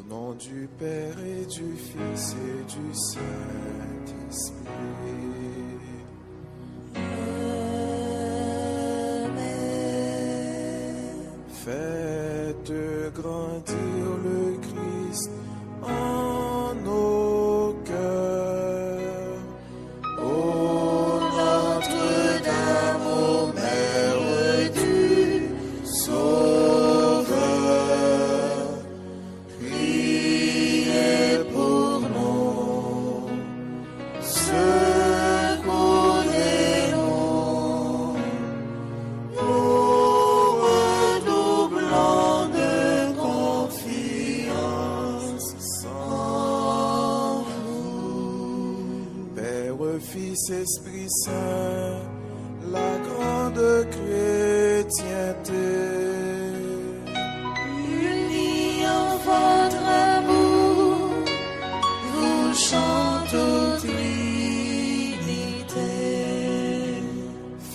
nom du Père et du Fils et du Saint-Esprit. Faites grandir le Christ en nos cœurs. Ô Notre-Dame, ô Mère du Sauveur, priez pour nous. Secourez-nous. Nous redoublons de confiance en vous. Père, Fils, Esprit Saint, la grande chrétienté, Unis en votre amour, vous chantez Trinité.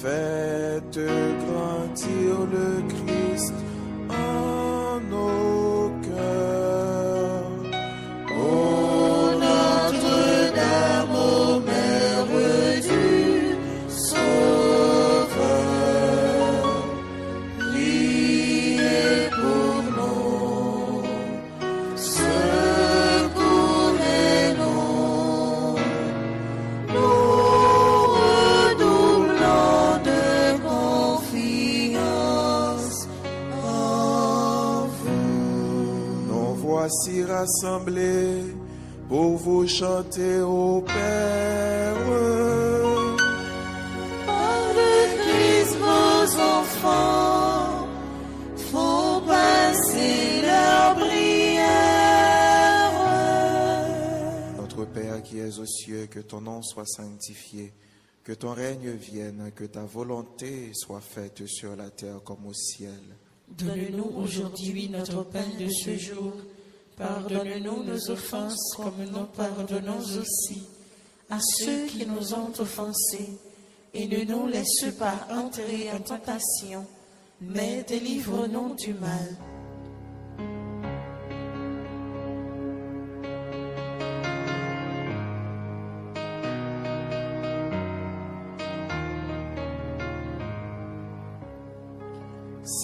faites grandir le Christ en nos cœurs. Ô Notre-Dame, ô Mère du Sauveur, priez pour nous. Secourez-nous. Nous redoublons de confiance en vous. Nous voici rassemblés pour vous chanter au Père. Par le Christ, vos enfants font passer leur prière. Notre Père qui es aux cieux, que ton nom soit sanctifié, que ton règne vienne, que ta volonté soit faite sur la terre comme au ciel. Donne-nous aujourd'hui notre pain de ce jour. Pardonne-nous nos offenses comme nous pardonnons aussi à ceux qui nous ont offensés. Et ne nous laisse pas entrer en tentation, mais délivre-nous du mal.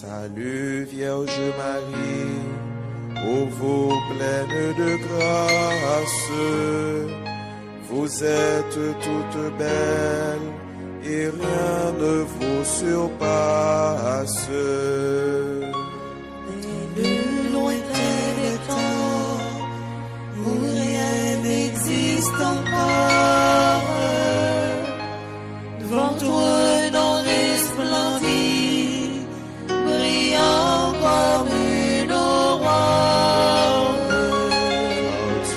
Salut Vierge Marie, ô vous pleine de grâce, vous êtes toute belle et rien ne vous surpasse. De lointain des temps, où rien n'existe encore, devant toi un nom resplendit, brillant comme une aurore.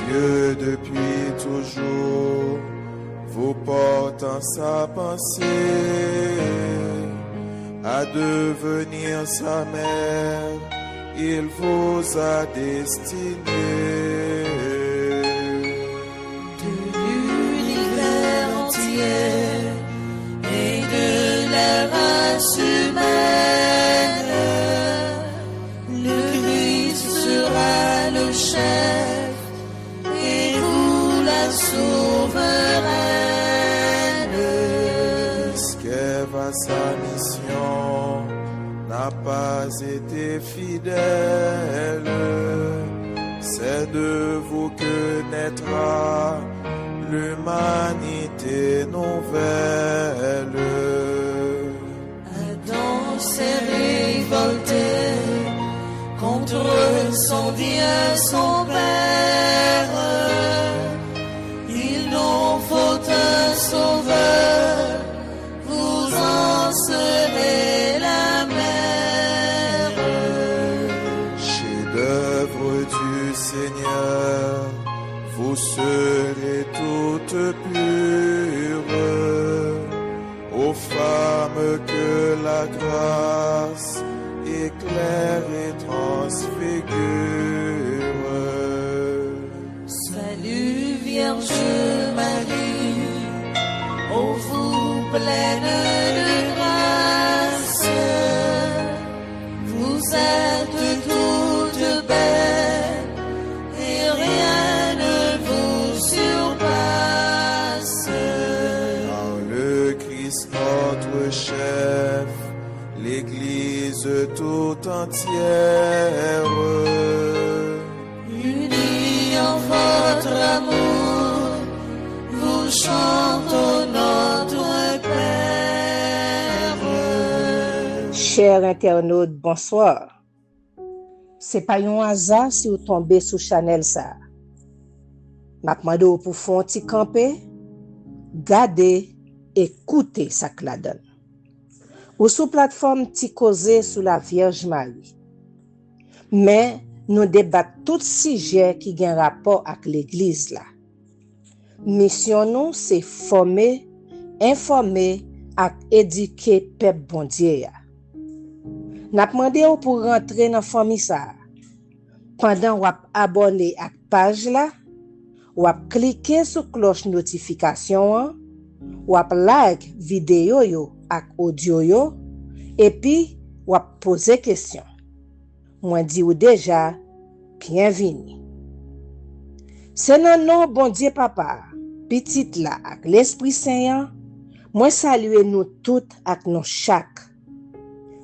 Dieu depuis toujours vous porte en sa pensée à devenir sa mère, il vous a destiné. De l'univers entier et de la race humaine, le Christ sera le chef et vous la souveraine. Puisqu'Ève à sa mission n'a pas été fidèle, c'est de vous que naîtra l'humanité nouvelle. Adam s'est révolté contre son Dieu, son Père. Il nous faut un sauveur, vous en serez la mère. Chef-d'œuvre du Seigneur, vous serez toutes pures, aux femmes que la grâce éclaire et transfigure. Salut Vierge Marie, ô vous pleine de grâce, vous êtes toute belle tout entière. Unis en votre amour, vous chantons notre Père. Chers internautes, bonsoir. C'est pas un hasard si vous tombez sous Chanel ça. M'a demandé pour faire un petit camper, garder, écouter ça que la donne. Ou sous plateforme ti causer sous la Vierge Marie. Mais nous débattons tout sujet qui a un rapport avec l'église là. Mission nous c'est former, informer et éduquer peuple bon Dieu. N'a demandé pour rentrer dans famille ça. Pendant ou abonner à page là, ou cliquer sur cloche notification, ou like vidéo yo ak audio yo, et puis ou poser question. Moi dit ou déjà bienvenue. C'est nan nom bon Dieu papa, petite là ak l'Esprit Saint, moi saluer nous toutes ak nous chaque.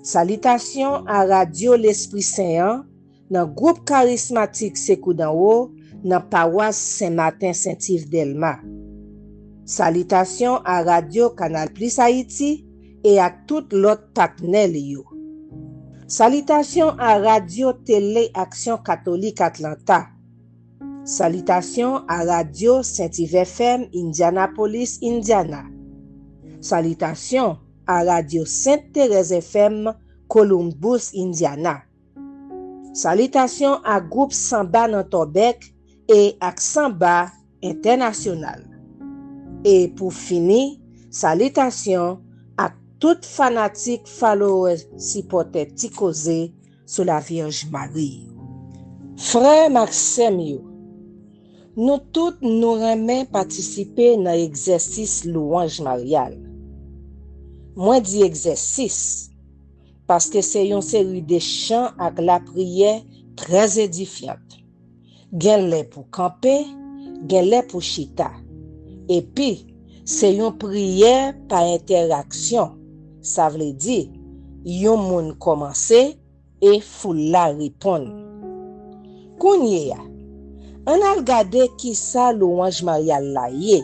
Salutations à Radio l'Esprit Saint, dans groupe charismatique Sekou d'en haut, dans paroisse Saint-Martin Saint-Yves Delma. Salutations à Radio Canal Plus Haïti et à tout l'autre partenaire yo. Salutations à Radio Télé Action Catholique Atlanta. Salutations à Radio Saint-Yves FM Indianapolis, Indiana. Salutations à Radio Sainte-Thérèse FM Columbus, Indiana. Salutations à groupe Samba dans Tobec et à Samba International. Et pour finir, salutations à toutes fanatiques followers supporters Tikosé sur la Vierge Marie. Frère Maxime, nous tous nous remet participer dans l'exercice louange mariale. Moi dis exercice parce que c'est une série de chants avec la prière très édifiante. Gen lè pour camper, gen lè pour chita. Et puis, c'est une prière par interaction. Ça veut dire, yon moun commencer et foule la répondre. Kounye ya, on a regardé qui ça louange mariale la yé.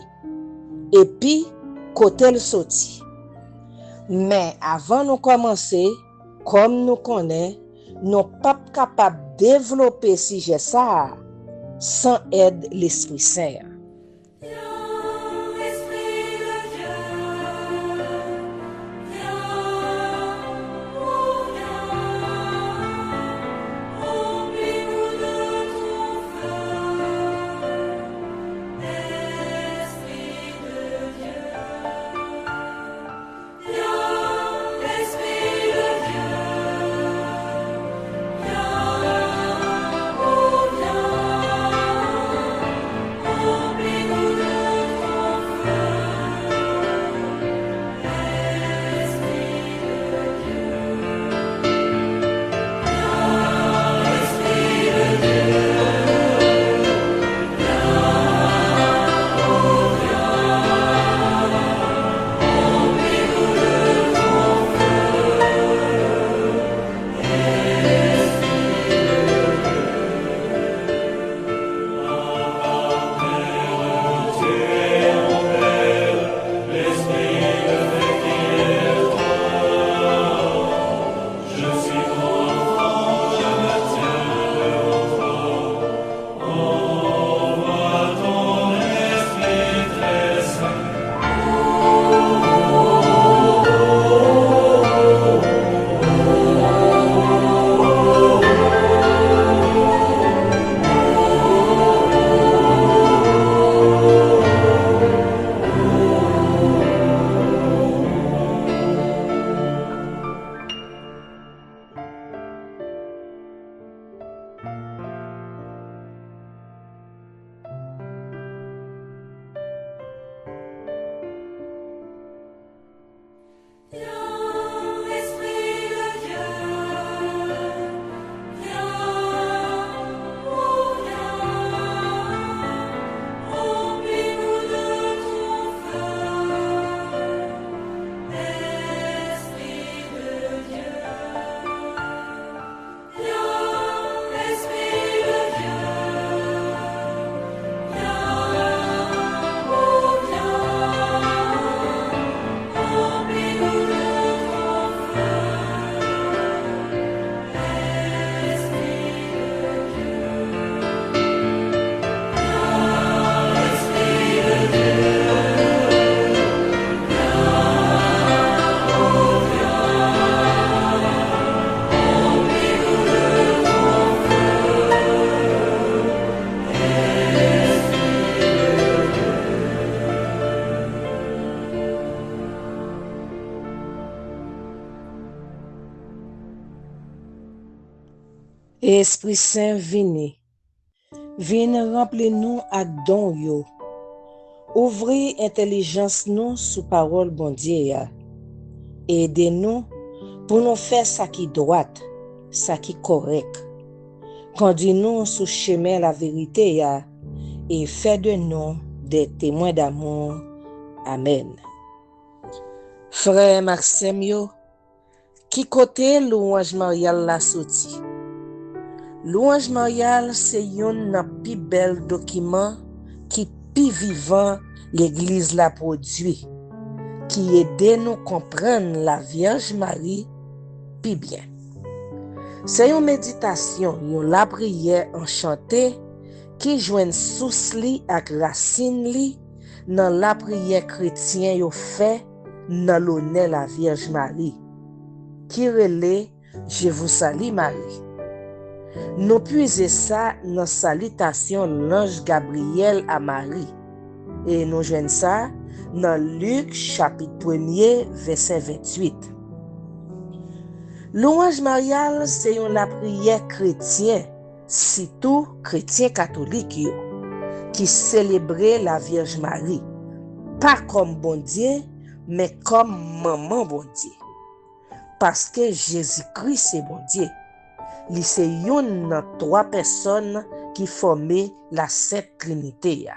Et puis, côté le sorti. Mais avant de commencer, comme nous connaissons, nous pas capables de développer ce sujet ça sans aide l'Esprit Saint. Oh Esprit Saint vini rempli nous ak don yo. Ouvri intelligence nous sous parole bon Dieu ya. Aidez-nous pour nous faire ça qui droite, ça qui correct. Conduis-nous sous chemin la vérité ya et fais de nous des témoins d'amour. Amen. Frère Maxime yo, qui côté louange marial la sorti? Louange marial c'est yon nan pi bel document qui pi vivant l'église la produit, qui aide nous comprendre la Vierge Marie pi bien. C'est une méditation, la prière enchantée qui joigne source li ak racine li dans la prière chrétien yo fait dans l'honneur la Vierge Marie, qui relait Je vous salue Marie. Nous puisons ça dans salutation l'ange Gabriel à Marie. Et nous joignons ça dans Luc chapitre 1er verset 28. Louange mariale c'est une prière chrétienne, surtout chrétien catholique yo, qui célébrait la Vierge Marie, pas comme bon Dieu, mais comme maman bon Dieu. Parce que Jésus-Christ c'est bon Dieu. Li c'est yon nan 3 personnes qui formaient la Sainte Trinité.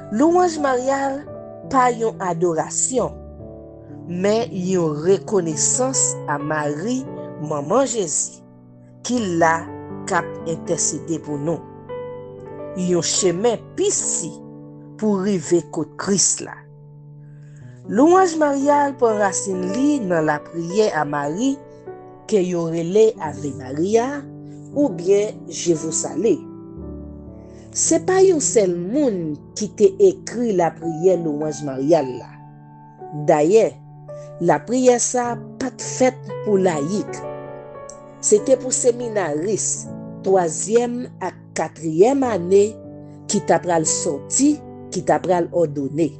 Louange mariale pas yon adoration, mais yon reconnaissance à Marie, maman Jésus, qui l'a cap intercédé pour nous. Yon chemin pisi pour arriver côté Christ là. Louange mariale prend racine li dans la prière à Marie que yon relè Ave Maria ou bien Je vous salue. C'est pas yon seul monde qui t'a écrit la prière louange mariale là. D'ailleurs, la prière ça pas faite pour laïque. C'était pour séminaristes 3e à 4e année qui t'a pral sorti, qui t'a pral ordonné.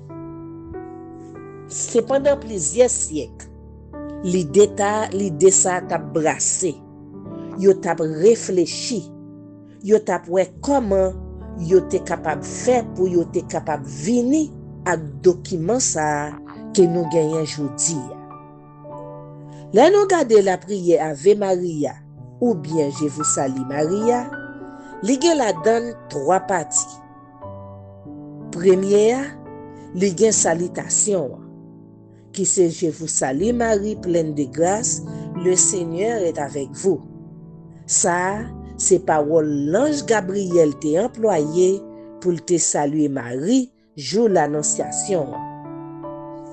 C'est pendant plusieurs siècles. L'idée ça t'a brassé. Yo t'a réfléchi. Yo t'a wè comment yo t'es capable faire pour yo t'es capable venir avec document ça que nous gagnons aujourd'hui. Là nous garder la prière Ave Maria ou bien Je vous salue Maria, li gen la donne 3 parties. Première, li gen salutation qui c'est Je vous salue Marie pleine de grâce, le Seigneur est avec vous. Ça, c'est parole l'ange Gabriel t'a employé pour te saluer Marie jour l'annonciation.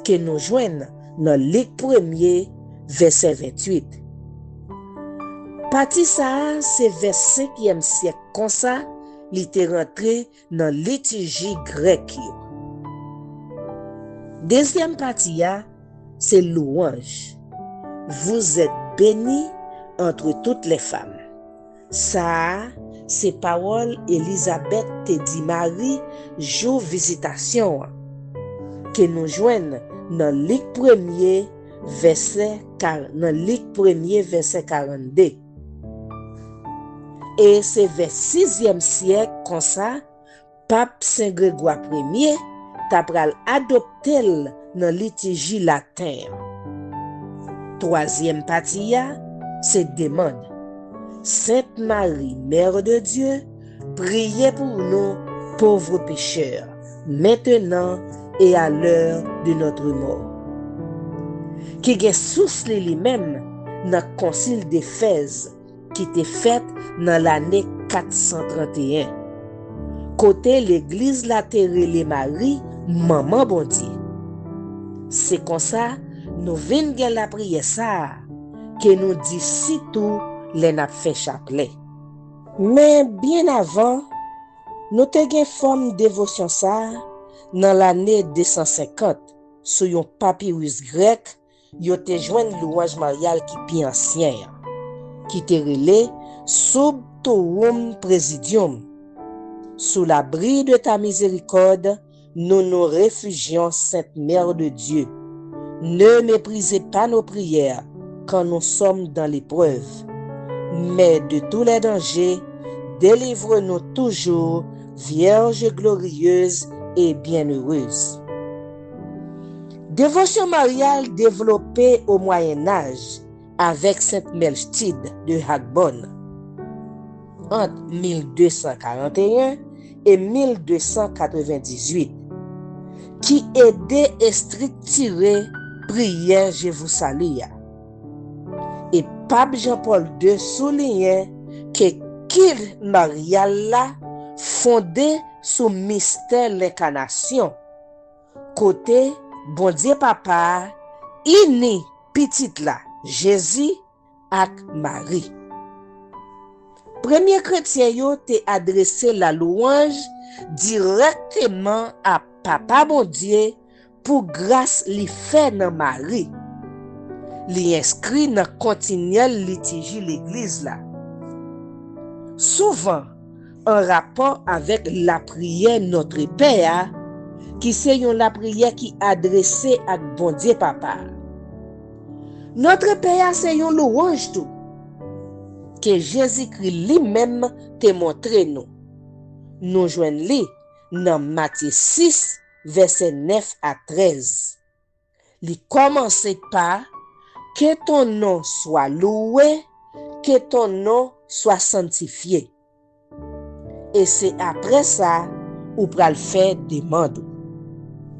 Que nous joignons dans Luc 1er verset 28. Partie ça, c'est vers 5e siècle comme ça, il était rentré dans liturgie grecque. Deuxième partie, c'est louange. Vous êtes bénie entre toutes les femmes. Ça, c'est parole Elisabeth te dit Marie, jour visitation. Que nous joignons dans Luc 1er verset 42. Et c'est vers 6e siècle comme ça, Pape Saint Grégoire Ier t'a pral adopté dans liturgie latin. 3e partie, c'est demande. Sainte Marie, Mère de Dieu, priez pour nous, pauvres pécheurs, maintenant et à l'heure de notre mort. Qui gen source lui-même dans le concile d'Éphèse qui était fait dans l'année 431. Côté l'église latérale Marie, maman bon Dieu. C'est comme ça, nous venons de la prière ça, que nous dit si tout les n'a fait chapelet. Mais bien avant, nous te gen forme dévotion ça, dans l'année 250, sur un papyrus grec, yo te joine louange mariale qui pi ancien, qui te relé sub tuum presidium. Sous l'abri de ta miséricorde, nous nous réfugions, Sainte Mère de Dieu. Ne méprisez pas nos prières quand nous sommes dans l'épreuve. mais de tous les dangers, délivre-nous toujours, Vierge glorieuse et bienheureuse. Dévotion mariale développée au Moyen-Âge avec Sainte Melchtide de Hagbonne entre 1241 et 1298, qui aidait à structurer prière Je vous salue. Et Pape Jean-Paul II soulignait que qu'il marial là fondé sous mystère l'incarnation, côté bon Dieu papa, ini petite là, Jésus ak Marie. Premier chrétien yo te adressé la louange directement à papa bon Dieu pour grâce li fait dans Marie. Li inscrit dans continuelle liturgie l'église là. Souvent en rapport avec la prière Notre Père, qui c'est la prière qui adressée à bon Dieu papa. Notre Père c'est une louange tout que Jésus-Christ lui-même te montre nous. Nous joignons li dans Matthieu 6 verset 9 à 13. Li commence par que ton nom soit loué, que ton nom soit sanctifié. Et c'est après ça ou pral faire demande.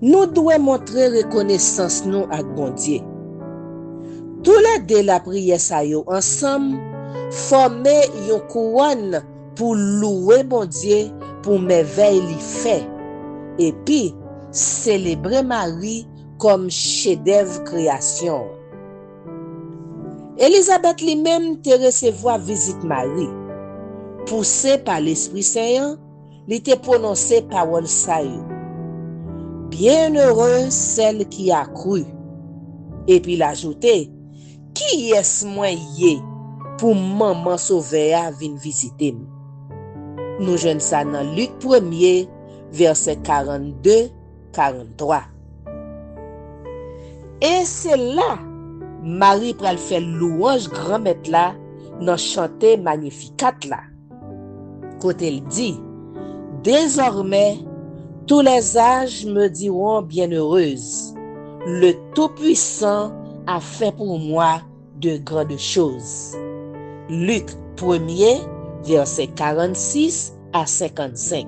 Nous devons montrer reconnaissance nous à bon Dieu. Tous les deux la prière ça yo ensemble former une couronne pour louer bon Dieu pour merveille li fait et puis célébrer Marie comme chef-d'œuvre création. Élisabeth lui-même te recevoir visite Marie. Poussée par l'Esprit Saint, il te prononcé parole ça yo. Bienheureuse celle qui a cru. Et puis l'ajouter, qui est moi yé pour maman sauver à vin visiter. Nous jeunes ça dans Luc 1er verset 42-43. Et c'est là Marie pral faire louange grand maître là dans chanter Magnificat là. Côté il dit, désormais tous les âges me diront bienheureuse. Le Tout-Puissant a fait pour moi de grandes choses. Luc 1er, verset 46 à 55.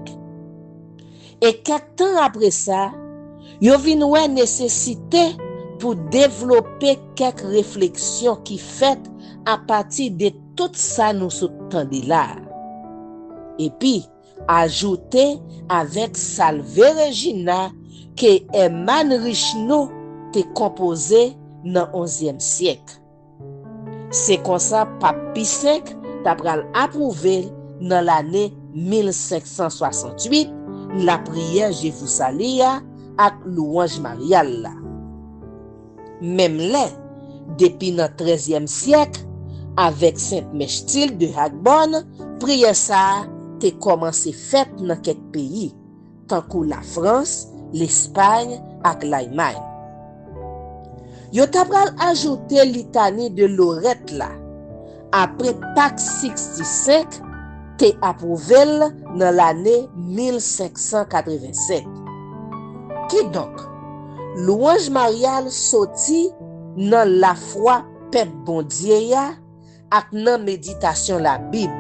Et quelques temps après ça, yo vinn wè nécessité pour développer quelques réflexions qui faites à partir de tout ça nous sous-tendez là. Et puis, ajouter avec Salve Regina que Emmanuel Richno te composé dans 11e siècle. C'est comme ça Pape Pie V t'a pral approuvé dans l'année 1568 la prière Je vous salue avec louange mariale là. Même là, depuis notre 13e siècle, avec Sainte Melchtide de Hagbonne, prière ça te commencé faite dans quelques pays, tant que la France, l'Espagne et l'Allemagne. Yo t'a pral ajouter litanie de Lorette là. Après Pâques 65, te approuvé dans l'année 1587. Qui donc? Louange mariale sorti dans la foi peuple bon Dieu ya ak nan méditation la Bible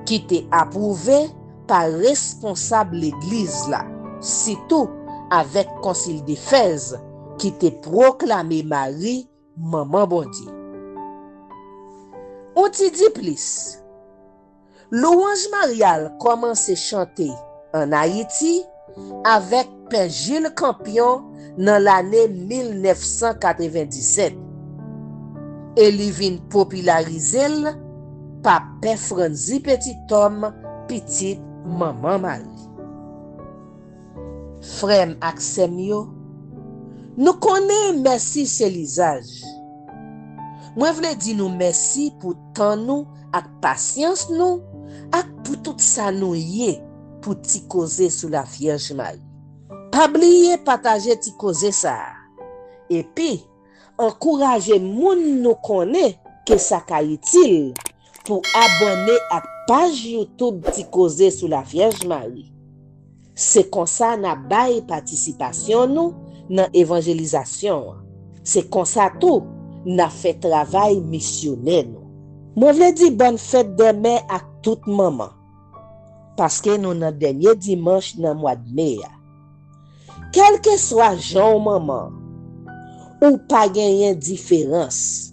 qui te approuvé par responsable l'église là, surtout avec concile d'Éphèse qui te proclamé Marie maman bon Dieu. On t'y dit plus. Louange mariale commence à chanter en Haïti avec Père Gilles Campion dans l'année 1997. Et il vient populariser par Père Franzi Petit Homme, petite maman Marie. Frère Axemio, nous connaissons merci c'est l'usage. Moi vle di nous merci pour temps nous ak patience nous ak pour tout ça nous yé pour ti causer sous la Vierge Marie. Pas oublier partager ti causer ça. Et puis encourager moun nous connaît que ça ka utile pour abonner à page YouTube Ti Causer sous la Vierge Marie. C'est comme ça n'a bail participation nous dans évangélisation. C'est comme ça tout n'a fait travail missionnaire nous. Moi vle di bonne fête des mères à toute maman. Parce que nous dans dernier dimanche dans mois de mai. Quel que soit Jean maman, ou pas gagner différence.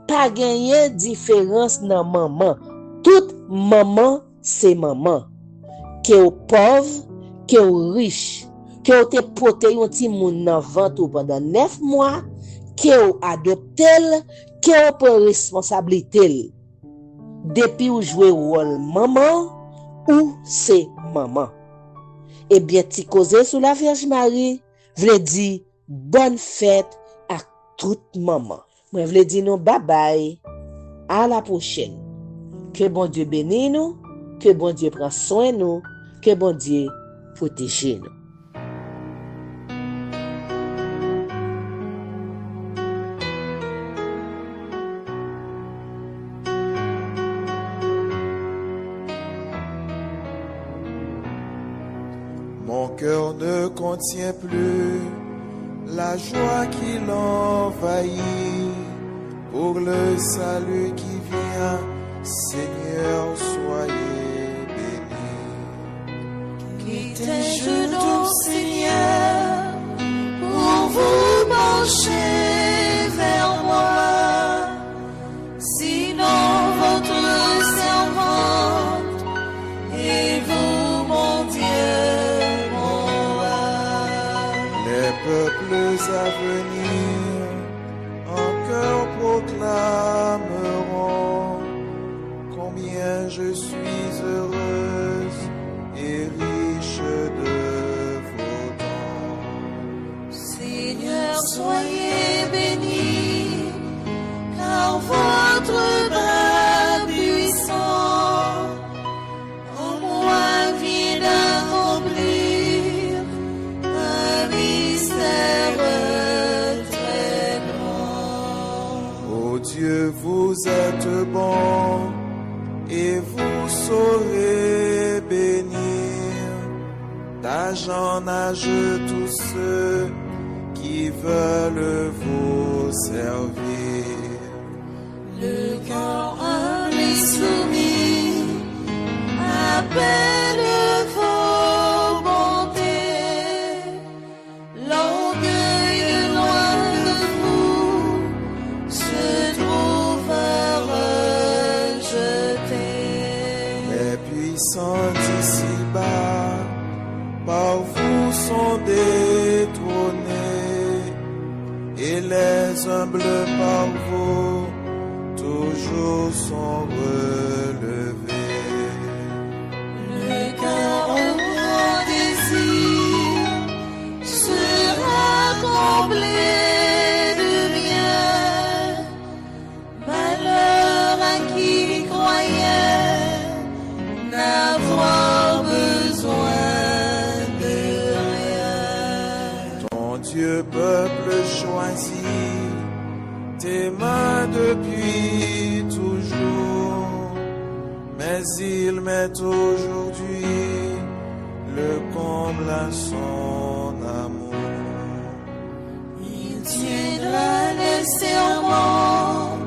Pas gagner différence dans maman. Toute maman c'est maman. Que ou pauvre, que ou riche, que ou te pote yon ti moun nan ventre pendant 9 mois, que ou adoptel, que ou prend responsabilité. Depuis ou jouer rôle maman ou c'est maman. Eh bien, Ti Causer sous la Vierge Marie, vle di bonne fête à toute maman. Moi vle di nou bye bye. À la prochaine. Que bon Dieu bénisse nous, que bon Dieu prend soin de nous, que bon Dieu protège nous. Mon cœur ne contient plus la joie qui l'envahit pour le salut qui vient. Seigneur, soyez béni. Quittez genoux, Seigneur, pour vous pencher vers moi. Sinon, votre servante et vous, mon Dieu, mon roi. Les peuples à venir en cœur proclameront combien je suis heureuse et riche de vos dons. Seigneur, soyez béni, car votre bras puissant en moi vient d'accomplir un mystère très grand. Ô Dieu, vous êtes bon et vous saurez bénir d'âge en âge tous ceux qui veulent vous servir. Le cœur humble et soumis appelle vos bontés. L'orgueil loin de vous se trouve rejeté. Les puissants d'ici-bas par vous sont détrônés et les humbles par vous toujours sont relevés. Le cœur au grand désir sera comblé de bien. Malheur à qui croyait n'avoir besoin de rien. Ton Dieu, peuple choisi, tes mains depuis toujours, mais il met aujourd'hui le comble à son amour. Il tiendra les serments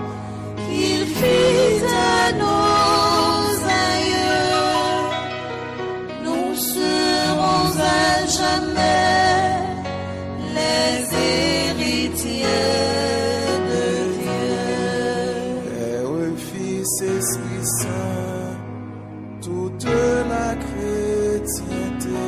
qu'il fit à nos aïeux. Nous serons à jamais les héritiers de Dieu. Père, Fils, Esprit Saint, toute la chrétienté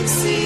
merci.